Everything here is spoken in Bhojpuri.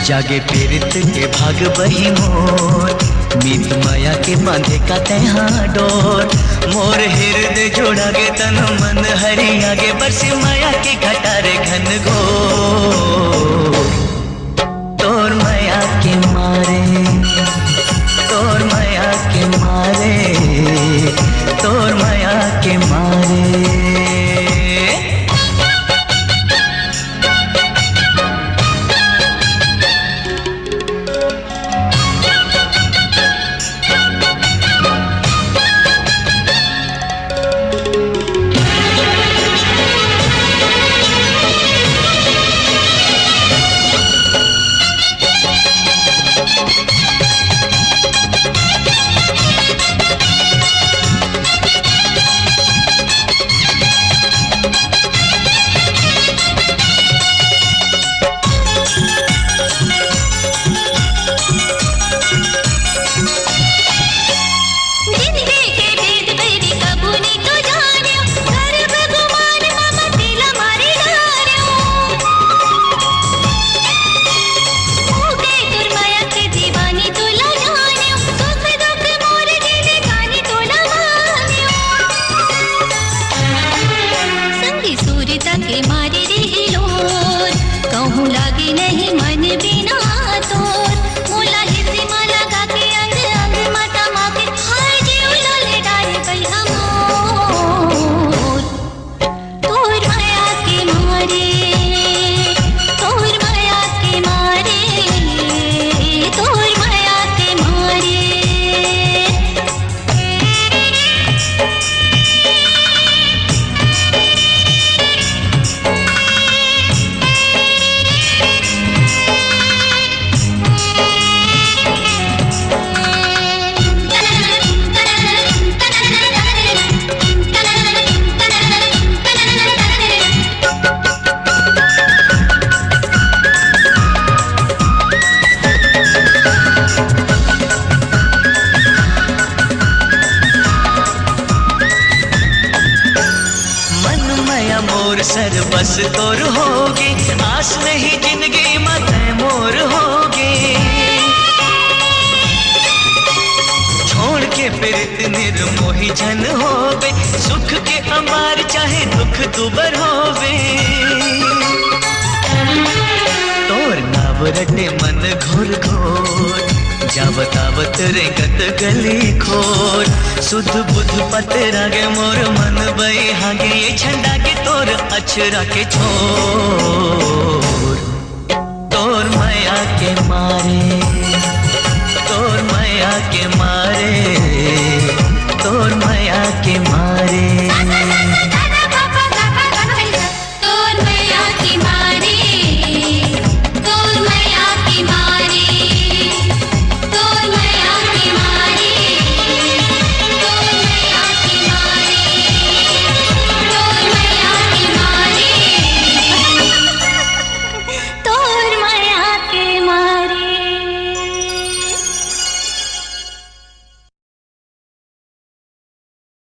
जागे पीरित के भाग बही मोर, मीत माया के बांधे का तैहा डोर। मोर हृदय जोड़ा गे तन मन हरि आगे, बरसी माया के घटारे घन घोर। तोर माया के मारे, तोर माया के मारे, तोर माया के मारे। सर बस तोर होगे, आस नहीं जिंदगी मत मोर होगे। छोड़ के प्रीत निर्मोही जन होवे, सुख के अमार चाहे दुख दुबर होवे। तोर नाव रटे मन घोर घोर, जावत आवत रेंगत गली खोर। सुध बुध पतरा गे मोर मन बई हागे, ये झंडा के तोर अछरा के छोर। तोर माया के मारे, तोर माया के मारे।